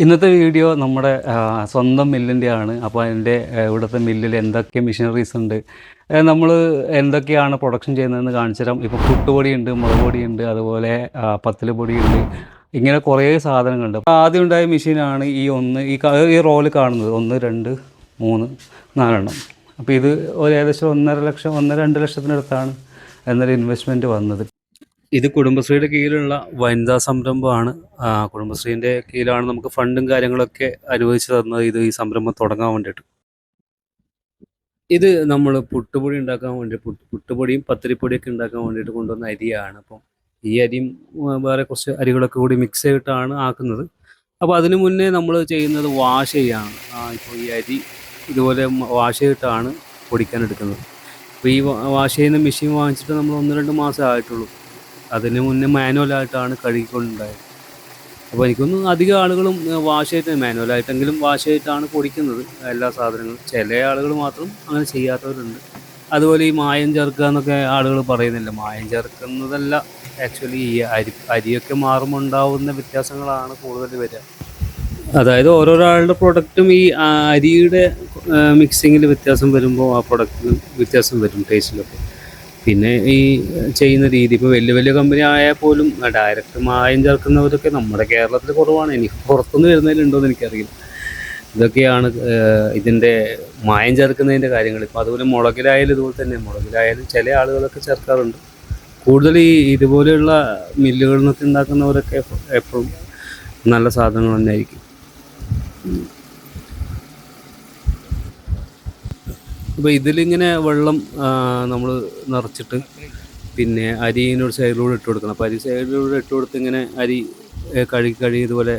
ഇന്നത്തെ വീഡിയോ നമ്മുടെ സ്വന്തം മില്ലിൻ്റെയാണ്. അപ്പോൾ അതിൻ്റെ ഇവിടുത്തെ മില്ലിൽ എന്തൊക്കെ മെഷീനറീസ് ഉണ്ട്, നമ്മൾ എന്തൊക്കെയാണ് പ്രൊഡക്ഷൻ ചെയ്യുന്നതെന്ന് കാണിച്ചു തരാം. ഇപ്പോൾ പുട്ടുപൊടിയുണ്ട്, മുളക് പൊടിയുണ്ട്, അതുപോലെ പത്തല് പൊടിയുണ്ട്. ഇങ്ങനെ കുറേ സാധനങ്ങളുണ്ട്. അപ്പോൾ ആദ്യം ഉണ്ടായ മെഷീനാണ് ഈ റോല് കാണുന്നത്. 1, 2, 3, 4 എണ്ണം. അപ്പോൾ ഇത് ഏകദേശം 1.5 ലക്ഷം 1-2 ലക്ഷത്തിനടുത്താണ് എന്നൊരു ഇൻവെസ്റ്റ്മെൻറ്റ് വന്നത്. ഇത് കുടുംബശ്രീയുടെ കീഴിലുള്ള വനിതാ സംരംഭമാണ്. കുടുംബശ്രീൻ്റെ കീഴിലാണ് നമുക്ക് ഫണ്ടും കാര്യങ്ങളൊക്കെ അനുവദിച്ച് തന്നത് ഈ സംരംഭം തുടങ്ങാൻ വേണ്ടിയിട്ട്. ഇത് നമ്മൾ പുട്ടുപൊടി ഉണ്ടാക്കാൻ വേണ്ടി പുട്ടുപൊടിയും പത്തിരിപ്പൊടിയൊക്കെ ഉണ്ടാക്കാൻ വേണ്ടിയിട്ട് കൊണ്ടുവന്ന അരിയാണ്. അപ്പം ഈ അരിയും വേറെ കുറച്ച് അരികളൊക്കെ കൂടി മിക്സ് ചെയ്തിട്ടാണ് ആക്കുന്നത്. അപ്പോൾ അതിനു മുന്നേ നമ്മൾ ചെയ്യുന്നത് വാഷ് ചെയ്യാണ്. ഇപ്പോൾ ഈ അരി ഇതുപോലെ വാഷ് ചെയ്തിട്ടാണ് പൊടിക്കാൻ എടുക്കുന്നത്. അപ്പോൾ ഈ വാഷ് ചെയ്യുന്ന മെഷീൻ വാങ്ങിച്ചിട്ട് നമ്മൾ 1-2 മാസമേ ആയിട്ടുള്ളൂ. അതിന് മുന്നേ മാനുവലായിട്ടാണ് കഴുകിക്കൊണ്ടുണ്ടായത്. അപ്പോൾ എനിക്കൊന്നും അധികം ആളുകളും വാഷ് ചെയ്തിട്ട് മാനുവലായിട്ടെങ്കിലും വാഷ് ചെയ്തിട്ടാണ് പൊടിക്കുന്നത് എല്ലാ സാധനങ്ങളും. ചില ആളുകൾ മാത്രം അങ്ങനെ ചെയ്യാത്തവരുണ്ട്. അതുപോലെ ഈ മായം ചേർക്കുക എന്നൊക്കെ ആളുകൾ പറയുന്നില്ല. മായം ചേർക്കുന്നതല്ല, ആക്ച്വലി ഈ അരിയൊക്കെ മാറുമ്പോൾ ഉണ്ടാവുന്ന വ്യത്യാസങ്ങളാണ് കൂടുതൽ വരിക. അതായത് ഓരോരാളുടെ പ്രൊഡക്റ്റും ഈ അരിയുടെ മിക്സിങ്ങിൽ വ്യത്യാസം വരുമ്പോൾ ആ പ്രൊഡക്റ്റിന് വ്യത്യാസം വരും ടേസ്റ്റിലൊക്കെ. പിന്നെ ഈ ചെയ്യുന്ന രീതി ഇപ്പോൾ വലിയ വലിയ കമ്പനി ആയാൽ പോലും ഡയറക്റ്റ് മായം ചേർക്കുന്നവരൊക്കെ നമ്മുടെ കേരളത്തിൽ കുറവാണ്. എനിക്ക് പുറത്തുനിന്ന് വരുന്നതിലുണ്ടോയെന്ന് എനിക്കറിയില്ല. ഇതൊക്കെയാണ് ഇതിൻ്റെ മായം ചേർക്കുന്നതിൻ്റെ കാര്യങ്ങൾ. ഇപ്പോൾ അതുപോലെ മുളകിലായാലും ഇതുപോലെ തന്നെ. മുളകിലായാലും ചില ആളുകളൊക്കെ ചേർക്കാറുണ്ട്. കൂടുതൽ ഇതുപോലെയുള്ള മില്ലുകളിൽ നിന്നൊക്കെ ഉണ്ടാക്കുന്നവരൊക്കെ എപ്പോഴും നല്ല സാധനങ്ങൾ തന്നെ ആയിരിക്കും. അപ്പോൾ ഇതിലിങ്ങനെ വെള്ളം നമ്മൾ നിറച്ചിട്ട് പിന്നെ അരി ഇങ്ങനെ സൈഡിലൂടെ ഇട്ട് കൊടുക്കണം. അപ്പോൾ അരി സൈഡിലൂടെ ഇട്ട് കൊടുത്ത് ഇങ്ങനെ അരി കഴുകി ഇതുപോലെ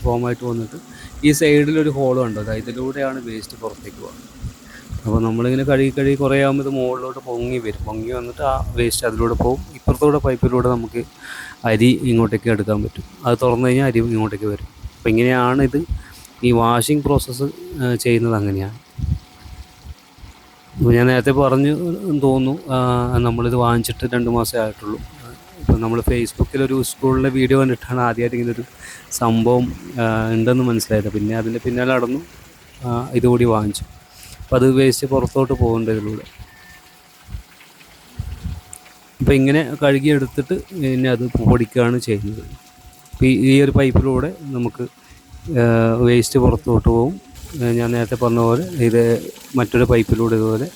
ഫോമായിട്ട് വന്നിട്ട് ഈ സൈഡിലൊരു ഹോൾ ഉണ്ട്. അതായത് ഇതിലൂടെയാണ് വേസ്റ്റ് പുറത്തേക്ക് പോകുന്നത്. അപ്പോൾ നമ്മളിങ്ങനെ കഴുകി കുറേ ആകുമ്പോൾ ഇത് മുകളിലോട്ട് പൊങ്ങി വന്നിട്ട് ആ വേസ്റ്റ് അതിലൂടെ പോകും. ഇപ്പുറത്തൂടെ പൈപ്പിലൂടെ നമുക്ക് അരി ഇങ്ങോട്ടേക്ക് എടുക്കാൻ പറ്റും. അത് തുറന്നു കഴിഞ്ഞാൽ അരി ഇങ്ങോട്ടേക്ക് വരും. അപ്പോൾ ഇങ്ങനെയാണ് ഈ വാഷിംഗ് പ്രോസസ്സ് ചെയ്യുന്നത്. അങ്ങനെയാണ്. ഞാൻ നേരത്തെ പറഞ്ഞു തോന്നുന്നു, നമ്മളിത് വാങ്ങിച്ചിട്ട് 2 മാസമേ ആയിട്ടുള്ളൂ. ഇപ്പം നമ്മൾ ഫേസ്ബുക്കിലൊരു സ്കൂളിലെ വീഡിയോ കണ്ടിട്ടാണ് ആദ്യമായിട്ട് ഇങ്ങനൊരു സംഭവം ഉണ്ടെന്ന് മനസ്സിലായത്. പിന്നെ അതിൻ്റെ പിന്നാലെ നടന്നു ഇതുകൂടി വാങ്ങിച്ചു. അപ്പോൾ അത് വേസ്റ്റ് പുറത്തോട്ട് പോകുന്നുണ്ട് ഇതിലൂടെ. അപ്പോൾ ഇങ്ങനെ കഴുകിയെടുത്തിട്ട് പിന്നെ അത് പൊടിക്കുകയാണ് ചെയ്യുന്നത്. അപ്പോൾ ഈ ഒരു പൈപ്പിലൂടെ നമുക്ക് വേസ്റ്റ് പുറത്തോട്ട് പോകും. ഞാൻ നേരത്തെ പറഞ്ഞ പോലെ ഇത് മറ്റൊരു പൈപ്പിലൂടെ ഇതുപോലെ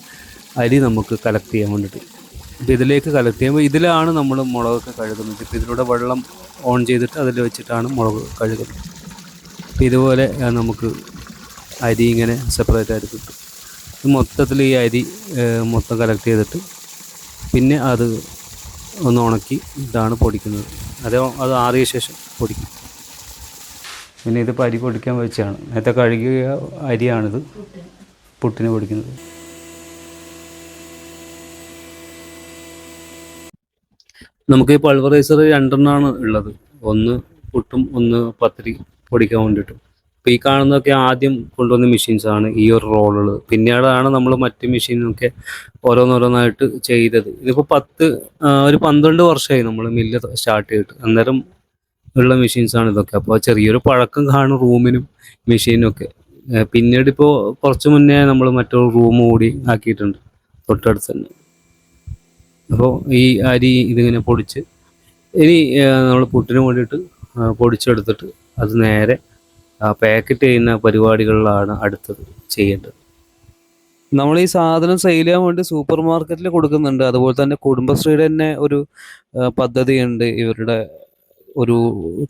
അരി നമുക്ക് കളക്ട് ചെയ്യാൻ വേണ്ടിയിട്ട്. അപ്പോൾ ഇതിലേക്ക് കളക്ട് ചെയ്യുമ്പോൾ ഇതിലാണ് നമ്മൾ മുളകൊക്കെ കഴുകുന്നത്. ഇപ്പോൾ ഇതിലൂടെ വെള്ളം ഓൺ ചെയ്തിട്ട് അതിൽ വെച്ചിട്ടാണ് മുളക് കഴുകുന്നത്. അപ്പോൾ ഇതുപോലെ നമുക്ക് അരി ഇങ്ങനെ സെപ്പറേറ്റ് ആയിട്ട് കിട്ടും. മൊത്തത്തിൽ ഈ അരി മൊത്തം കളക്ട് ചെയ്തിട്ട് പിന്നെ അത് ഒന്ന് ഉണക്കി ഇതാണ് പൊടിക്കുന്നത്. അത് ആറിയ ശേഷം പൊടിക്കും. പിന്നെ ഇതിപ്പോൾ അരി പൊടിക്കാൻ വെച്ചാണ്. നേരത്തെ കഴുകിയ അരിയാണിത് പുട്ടിന് പൊടിക്കുന്നത്. നമുക്ക് ഈ പൾവറൈസർ 2 ഉള്ളത്. ഒന്ന് പുട്ടും ഒന്ന് പത്തിരി പൊടിക്കാൻ വേണ്ടിയിട്ടും. ഇപ്പോൾ ഈ കാണുന്നതൊക്കെ ആദ്യം കൊണ്ടുവന്ന മെഷീൻസാണ്, ഈ ഒരു റോളുകൾ. പിന്നീടാണ് നമ്മൾ മറ്റ് മെഷീനൊക്കെ ഓരോന്നോരോന്നായിട്ട് ചെയ്തത്. ഇതിപ്പോൾ ഒരു 12 വർഷമായി നമ്മൾ മില്ല് സ്റ്റാർട്ട് ചെയ്തിട്ട്. അന്നേരം ഉള്ള മെഷീൻസാണ് ഇതൊക്കെ. അപ്പോൾ ചെറിയൊരു പഴക്കം കാണും റൂമിനും മെഷീനൊക്കെ. പിന്നീട് ഇപ്പോൾ കുറച്ച് മുന്നേ നമ്മൾ മറ്റൊരു റൂം കൂടി ആക്കിയിട്ടുണ്ട് തൊട്ടടുത്ത് തന്നെ. അപ്പോൾ ഈ അരി ഇതിങ്ങനെ പൊടിച്ച് ഇനി നമ്മൾ പുട്ടിന് വേണ്ടിയിട്ട് പൊടിച്ചെടുത്തിട്ട് അത് നേരെ പാക്കറ്റ് ചെയ്യുന്ന പരിപാടികളിലാണ് അടുത്തത് ചെയ്യേണ്ടത്. നമ്മൾ ഈ സാധനം സെയിൽ ചെയ്യാൻ വേണ്ടി സൂപ്പർ മാർക്കറ്റിൽ കൊടുക്കുന്നുണ്ട്. അതുപോലെ തന്നെ കുടുംബശ്രീയുടെ തന്നെ ഒരു പദ്ധതിയുണ്ട്. ഇവരുടെ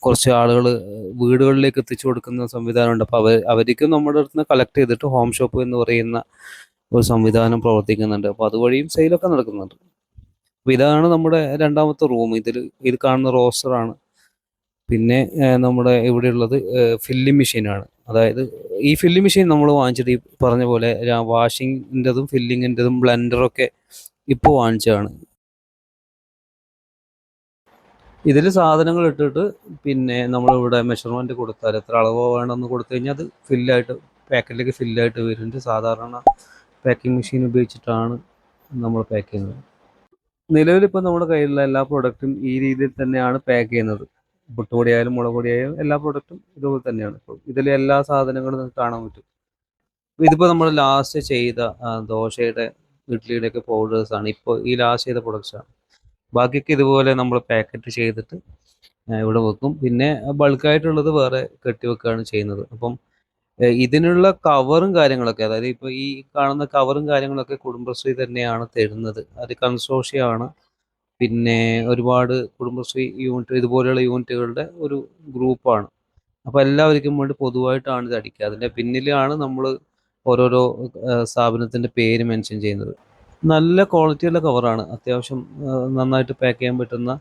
കുറച്ച് ആളുകൾ വീടുകളിലേക്ക് എത്തിച്ചു കൊടുക്കുന്ന സംവിധാനമുണ്ട്. അപ്പോൾ അവർക്കും നമ്മുടെ അടുത്ത് നിന്ന് കളക്ട് ചെയ്തിട്ട് ഹോം ഷോപ്പ് എന്ന് പറയുന്ന ഒരു സംവിധാനം പ്രവർത്തിക്കുന്നുണ്ട്. അപ്പോൾ അതുവഴിയും സെയിലൊക്കെ നടക്കുന്നുണ്ട്. അപ്പോൾ ഇതാണ് നമ്മുടെ 2ാമത്തെ റൂം. ഇത് കാണുന്ന റോസ്റ്ററാണ്. പിന്നെ നമ്മുടെ ഇവിടെയുള്ളത് ഫില്ലിംഗ് മെഷീനാണ്. അതായത് ഈ ഫില്ലിംഗ് മെഷീൻ നമ്മൾ വാങ്ങിച്ചിട്ട് ഈ പറഞ്ഞ പോലെ വാഷിങ്ങിൻ്റെതും ഫില്ലിങ്ങിൻ്റെതും ബ്ലെൻഡറൊക്കെ ഇപ്പോൾ വാങ്ങിച്ചതാണ്. ഇതിൽ സാധനങ്ങൾ ഇട്ടിട്ട് പിന്നെ നമ്മളിവിടെ മെഷർമെൻറ്റ് കൊടുത്താൽ എത്ര അളവ് വേണമെന്ന് കൊടുത്തു കഴിഞ്ഞാൽ അത് പാക്കറ്റിലേക്ക് ഫില്ലായിട്ട് വരുന്നുണ്ട്. സാധാരണ പാക്കിംഗ് മെഷീൻ ഉപയോഗിച്ചിട്ടാണ് നമ്മൾ പാക്ക് ചെയ്യുന്നത്. നിലവിലിപ്പോൾ നമ്മുടെ കയ്യിലുള്ള എല്ലാ പ്രൊഡക്റ്റും ഈ രീതിയിൽ തന്നെയാണ് പാക്ക് ചെയ്യുന്നത്. പുട്ടുപൊടി ആയാലും മുളക് പൊടിയായാലും എല്ലാ പ്രൊഡക്റ്റും ഇതുപോലെ തന്നെയാണ്. ഇപ്പോൾ ഇതിൽ എല്ലാ സാധനങ്ങളും നിങ്ങൾക്ക് കാണാൻ പറ്റും. ഇതിപ്പോൾ നമ്മൾ ലാസ്റ്റ് ചെയ്ത ദോശയുടെ ഇഡ്ഡലിയുടെ ഒക്കെ പൗഡേഴ്സാണ് ഇപ്പോൾ ഈ ലാസ്റ്റ് ചെയ്ത പ്രൊഡക്ട്സാണ്. ബാക്കിയൊക്കെ ഇതുപോലെ നമ്മൾ പാക്കറ്റ് ചെയ്തിട്ട് ഇവിടെ വെക്കും. പിന്നെ ബൾക്കായിട്ടുള്ളത് വേറെ കെട്ടി വെക്കുകയാണ് ചെയ്യുന്നത്. അപ്പം ഇതിനുള്ള കവറും കാര്യങ്ങളൊക്കെ, അതായത് ഇപ്പോൾ ഈ കാണുന്ന കവറും കാര്യങ്ങളൊക്കെ കുടുംബശ്രീ തന്നെയാണ് തരുന്നത്. അത് കൺസോർഷ്യമാണ്. പിന്നെ ഒരുപാട് കുടുംബശ്രീ യൂണിറ്റ് ഇതുപോലെയുള്ള യൂണിറ്റുകളുടെ ഒരു ഗ്രൂപ്പാണ്. അപ്പോൾ എല്ലാവർക്കും വേണ്ടി പൊതുവായിട്ടാണ് ഇത് അടിക്കുക. അതിൻ്റെ പിന്നിലാണ് നമ്മൾ ഓരോരോ സ്ഥാപനത്തിൻ്റെ പേര് മെൻഷൻ ചെയ്യുന്നത്. നല്ല ക്വാളിറ്റിയുള്ള കവറാണ്. അത്യാവശ്യം നന്നായിട്ട് പാക്ക് ചെയ്യാൻ പറ്റുന്ന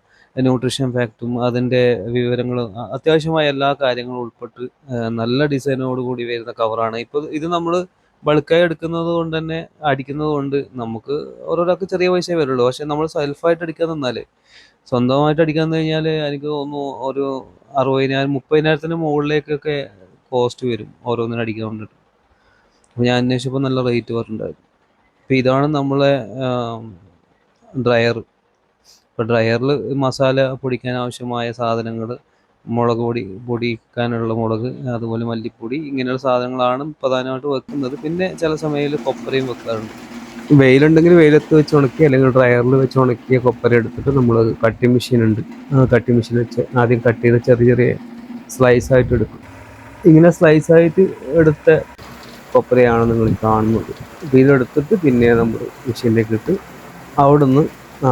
ന്യൂട്രീഷൻ ഫാക്റ്റും അതിൻ്റെ വിവരങ്ങളും അത്യാവശ്യമായ എല്ലാ കാര്യങ്ങളും ഉൾപ്പെട്ട് നല്ല ഡിസൈനോട് കൂടി വരുന്ന കവറാണ്. ഇപ്പോൾ ഇത് നമ്മൾ ബൾക്കായി എടുക്കുന്നത് കൊണ്ട് തന്നെ അടിക്കുന്നത് കൊണ്ട് നമുക്ക് ഓരോരാൾക്ക് ചെറിയ പൈസയെ വരുള്ളൂ. പക്ഷെ നമ്മൾ സെൽഫായിട്ട് അടിക്കാൻ നിന്നാൽ, സ്വന്തമായിട്ട് അടിക്കാൻ കഴിഞ്ഞാൽ എനിക്ക് തോന്നുന്നു ഒരു 60,000 30,000 മുകളിലേക്കൊക്കെ കോസ്റ്റ് വരും ഓരോന്നിനും അടിക്കാൻ വേണ്ടിയിട്ട്. അപ്പോൾ ഞാൻ അന്വേഷിച്ചപ്പോൾ നല്ല റേറ്റ് പറഞ്ഞിട്ടുണ്ടായിരുന്നു. അപ്പോൾ ഇതാണ് നമ്മളെ ഡ്രയർ. ഇപ്പോൾ ഡ്രയറിൽ മസാല പൊടിക്കാൻ ആവശ്യമായ സാധനങ്ങൾ, മുളക് പൊടിക്കാനുള്ള മുളക്, അതുപോലെ മല്ലിപ്പൊടി, ഇങ്ങനെയുള്ള സാധനങ്ങളാണ് പ്രധാനമായിട്ട് വെക്കുന്നത്. പിന്നെ ചില സമയങ്ങളിൽ കൊപ്പരയും വെക്കാറുണ്ട്. വെയിലുണ്ടെങ്കിൽ വെയിലത്ത് വെച്ച് ഉണക്കി, അല്ലെങ്കിൽ ഡ്രയറിൽ വെച്ച് ഉണക്കിയ കൊപ്പര എടുത്തിട്ട് നമ്മൾ കട്ടിങ് മെഷീൻ ഉണ്ട്, കട്ടിങ് മെഷീൻ വെച്ച് ആദ്യം കട്ട് ചെയ്ത് ചെറിയ ചെറിയ സ്ലൈസായിട്ട് എടുക്കും. ഇങ്ങനെ സ്ലൈസായിട്ട് എടുത്ത കൊപ്പരയാണ് നിങ്ങൾ കാണുന്നത്. അപ്പോൾ ഇതെടുത്തിട്ട് പിന്നെ നമ്മൾ മെഷീനിലേക്ക് ഇട്ട് അവിടെ നിന്ന്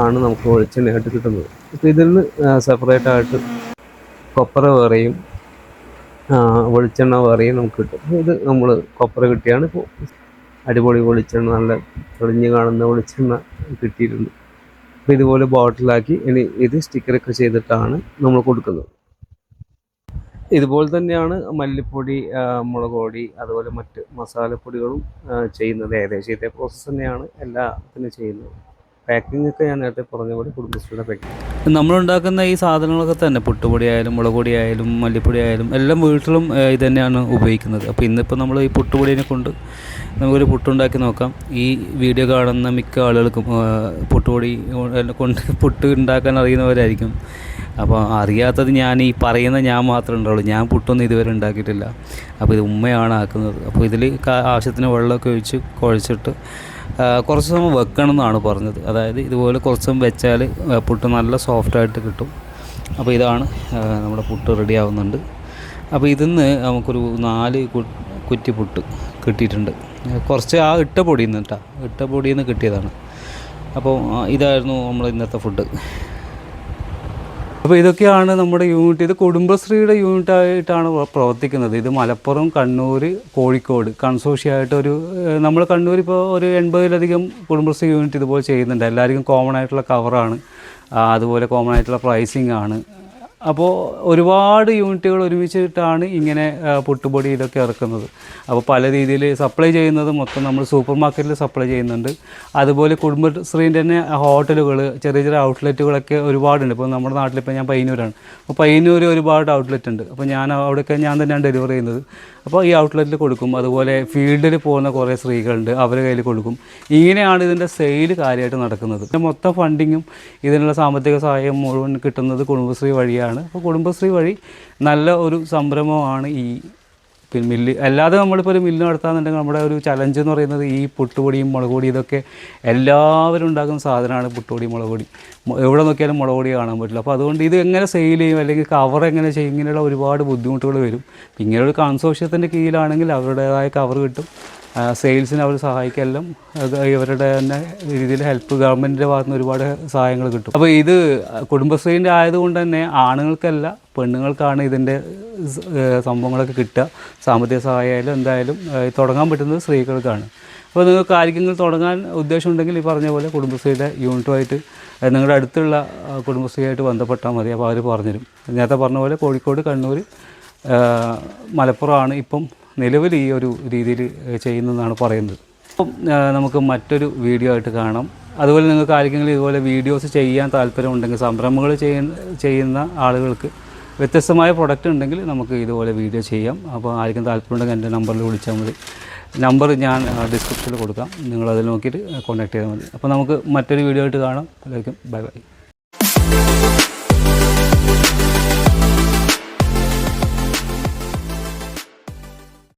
ആണ് നമുക്ക് വെളിച്ചെണ്ണയായിട്ട് കിട്ടുന്നത്. അപ്പോൾ ഇതിൽ നിന്ന് സെപ്പറേറ്റായിട്ട് കൊപ്പര വേറെയും വെളിച്ചെണ്ണ വേറെയും നമുക്ക് കിട്ടും. ഇത് നമ്മൾ കൊപ്പര കിട്ടിയാണ് ഇപ്പോൾ അടിപൊളി വെളിച്ചെണ്ണ, നല്ല തെളിഞ്ഞ് കാണുന്ന വെളിച്ചെണ്ണ കിട്ടിയിട്ടുണ്ട്. അപ്പോൾ ഇതുപോലെ ബോട്ടിലാക്കി ഇനി ഇത് സ്റ്റിക്കറൊക്കെ ചെയ്തിട്ടാണ് നമ്മൾ കൊടുക്കുന്നത്. ഇതുപോലെ തന്നെയാണ് മല്ലിപ്പൊടി, മുളക് പൊടി, അതുപോലെ മറ്റ് മസാലപ്പൊടികളും ചെയ്യുന്നത്. ഏകദേശം ഇതേ പ്രോസസ്സ് തന്നെയാണ് എല്ലാത്തിനും ചെയ്യുന്നത്. പാക്കിംഗ് ഒക്കെ ഞാൻ നേരത്തെ പറഞ്ഞ പോലെ കുടുംബശ്രീയുടെ പാക്കിംഗ്. നമ്മളുണ്ടാക്കുന്ന ഈ സാധനങ്ങളൊക്കെ തന്നെ പുട്ടുപൊടി ആയാലും മുളക് പൊടി ആയാലും മല്ലിപ്പൊടി ആയാലും എല്ലാം വീട്ടിലും ഇത് തന്നെയാണ് ഉപയോഗിക്കുന്നത്. അപ്പോൾ ഇന്നിപ്പോൾ നമ്മൾ ഈ പുട്ടുപൊടിയെ കൊണ്ട് നമുക്കൊരു പുട്ടുണ്ടാക്കി നോക്കാം. ഈ വീഡിയോ കാണുന്ന മിക്ക ആളുകൾക്കും പുട്ടുപൊടി കൊണ്ട് പുട്ട് ഉണ്ടാക്കാൻ അറിയുന്നവരായിരിക്കും. അപ്പോൾ അറിയാത്തത് ഞാൻ ഈ പറയുന്ന ഞാൻ മാത്രമേ ഉണ്ടാവുള്ളൂ. ഞാൻ പുട്ടൊന്നും ഇതുവരെ ഉണ്ടാക്കിയിട്ടില്ല. അപ്പോൾ ഇത് ഉമ്മയാണ് ആക്കുന്നത്. അപ്പോൾ ഇതിൽ ആവശ്യത്തിന് വെള്ളമൊക്കെ ഒഴിച്ച് കുഴച്ചിട്ട് കുറച്ച് സമയം വെക്കണം എന്നാണ് പറഞ്ഞത്. അതായത് ഇതുപോലെ കുറച്ച് സമയം വെച്ചാൽ പുട്ട് നല്ല സോഫ്റ്റായിട്ട് കിട്ടും. അപ്പോൾ ഇതാണ് നമ്മുടെ പുട്ട് റെഡി ആവുന്നുണ്ട്. അപ്പോൾ ഇതിന്ന് നമുക്കൊരു 4 കുറ്റി പുട്ട് കിട്ടിയിട്ടുണ്ട്. കുറച്ച് ആ ഇട്ട പൊടിയിൽ നിന്ന് ഇട്ട പൊടിയിൽ നിന്ന് കിട്ടിയതാണ്. അപ്പോൾ ഇതായിരുന്നു നമ്മൾ ഇന്നത്തെ ഫുഡ്. അപ്പോൾ ഇതൊക്കെയാണ് നമ്മുടെ യൂണിറ്റ്. ഇത് കുടുംബശ്രീയുടെ യൂണിറ്റായിട്ടാണ് പ്രവർത്തിക്കുന്നത്. ഇത് മലപ്പുറം, കണ്ണൂർ, കോഴിക്കോട് കൺസോർഷ്യമായിട്ടൊരു നമ്മൾ കണ്ണൂർ ഇപ്പോൾ ഒരു 80-ലധികം കുടുംബശ്രീ യൂണിറ്റ് ഇതുപോലെ ചെയ്യുന്നുണ്ട്. എല്ലാവർക്കും കോമൺ ആയിട്ടുള്ള കവറാണ്, അതുപോലെ കോമൺ ആയിട്ടുള്ള പ്രൈസിങ് ആണ്. അപ്പോൾ ഒരുപാട് യൂണിറ്റുകൾ ഒരുമിച്ചിട്ടാണ് ഇങ്ങനെ പുട്ടുപൊടി ഇതൊക്കെ ഇറക്കുന്നത്. അപ്പോൾ പല രീതിയിൽ സപ്ലൈ ചെയ്യുന്നത് മൊത്തം നമ്മൾ സൂപ്പർ മാർക്കറ്റിൽ സപ്ലൈ ചെയ്യുന്നുണ്ട്. അതുപോലെ കുടുംബശ്രീൻ്റെ തന്നെ ഹോട്ടലുകൾ, ചെറിയ ചെറിയ ഔട്ട്ലെറ്റുകളൊക്കെ ഒരുപാടുണ്ട്. ഇപ്പോൾ നമ്മുടെ നാട്ടിലിപ്പോൾ ഞാൻ പയ്യന്നൂരാണ്. അപ്പോൾ പയ്യന്നൂർ ഒരുപാട് ഔട്ട്ലെറ്റ് ഉണ്ട്. അപ്പോൾ അവിടെയൊക്കെ ഞാൻ തന്നെയാണ് ഡെലിവറി ചെയ്യുന്നത്. അപ്പോൾ ഈ ഔട്ട്ലെറ്റിൽ കൊടുക്കും. അതുപോലെ ഫീൽഡിൽ പോകുന്ന കുറേ സ്ത്രീകളുണ്ട്, അവരുടെ കയ്യിൽ കൊടുക്കും. ഇങ്ങനെയാണ് ഇതിൻ്റെ സെയിൽ കാര്യമായിട്ട് നടക്കുന്നത്. മൊത്തം ഫണ്ടിങ്ങും ഇതിനുള്ള സാമ്പത്തിക സഹായം മുഴുവൻ കിട്ടുന്നത് കുടുംബശ്രീ വഴിയാണ്. അപ്പോൾ കുടുംബശ്രീ വഴി നല്ല ഒരു സംരംഭമാണ് ഈ മില്ല്. അല്ലാതെ നമ്മളിപ്പോൾ ഒരു മില്ല് നടത്താമെന്നുണ്ടെങ്കിൽ നമ്മുടെ ഒരു ചലഞ്ച് എന്ന് പറയുന്നത് ഈ പുട്ടുപൊടിയും മുളക് പൊടി ഇതൊക്കെ എല്ലാവരും ഉണ്ടാക്കുന്ന സാധനമാണ്. പുട്ടുപൊടി, മുളക് പൊടി, എവിടെ നോക്കിയാലും മുളക് പൊടി കാണാൻ പറ്റില്ല. അപ്പോൾ അതുകൊണ്ട് ഇത് എങ്ങനെ സെയിൽ ചെയ്യും, അല്ലെങ്കിൽ കവർ എങ്ങനെ ചെയ്യും, ഇങ്ങനെയുള്ള ഒരുപാട് ബുദ്ധിമുട്ടുകൾ വരും. ഇങ്ങനെയൊരു കൺസോർഷ്യത്തിൻ്റെ കീഴിലാണെങ്കിൽ അവരുടേതായ കവർ കിട്ടും. സെയിൽസിന് അവർ സഹായിക്കെല്ലാം ഇവരുടെ തന്നെ രീതിയിൽ ഹെൽപ്പ് ഗവൺമെൻറ്റിൻ്റെ ഭാഗത്ത് നിന്ന് ഒരുപാട് സഹായങ്ങൾ കിട്ടും. അപ്പോൾ ഇത് കുടുംബശ്രീൻ്റെ ആയതുകൊണ്ട് തന്നെ ആണുങ്ങൾക്കല്ല പെണ്ണുങ്ങൾക്കാണ് ഇതിൻ്റെ സംഭവങ്ങളൊക്കെ കിട്ടുക. സാമ്പത്തിക സഹായമായാലും എന്തായാലും തുടങ്ങാൻ പറ്റുന്നത് സ്ത്രീകൾക്കാണ്. അപ്പോൾ നിങ്ങൾക്ക് ആർക്കെങ്കിലും തുടങ്ങാൻ ഉദ്ദേശമുണ്ടെങ്കിൽ ഈ പറഞ്ഞ പോലെ കുടുംബശ്രീയുടെ യൂണിറ്റുമായിട്ട് നിങ്ങളുടെ അടുത്തുള്ള കുടുംബശ്രീയായിട്ട് ബന്ധപ്പെട്ടാൽ മതി. അപ്പോൾ അവർ പറഞ്ഞുതരും. നേരത്തെ പറഞ്ഞ പോലെ കോഴിക്കോട്, കണ്ണൂർ, മലപ്പുറമാണ് ഇപ്പം നിലവിൽ ഈ ഒരു രീതിയിൽ ചെയ്യുന്നതെന്നാണ് പറയുന്നത്. അപ്പം നമുക്ക് മറ്റൊരു വീഡിയോ ആയിട്ട് കാണാം. അതുപോലെ നിങ്ങൾക്ക് ആർക്കെങ്കിലും ഇതുപോലെ വീഡിയോസ് ചെയ്യാൻ താല്പര്യമുണ്ടെങ്കിൽ, സംരംഭങ്ങൾ ചെയ്യുന്ന ആളുകൾക്ക് വ്യത്യസ്തമായ പ്രൊഡക്റ്റ് ഉണ്ടെങ്കിൽ നമുക്ക് ഇതുപോലെ വീഡിയോ ചെയ്യാം. അപ്പോൾ ആർക്കും താല്പര്യമുണ്ടെങ്കിൽ എൻ്റെ നമ്പറിൽ വിളിച്ചാൽ മതി. നമ്പർ ഞാൻ ഡിസ്ക്രിപ്ഷനിൽ കൊടുക്കാം. നിങ്ങളതിൽ നോക്കിയിട്ട് കോൺടാക്ട് ചെയ്താൽ മതി. അപ്പോൾ നമുക്ക് മറ്റൊരു വീഡിയോ ആയിട്ട് കാണാം. എല്ലാവർക്കും ബൈ ബൈ.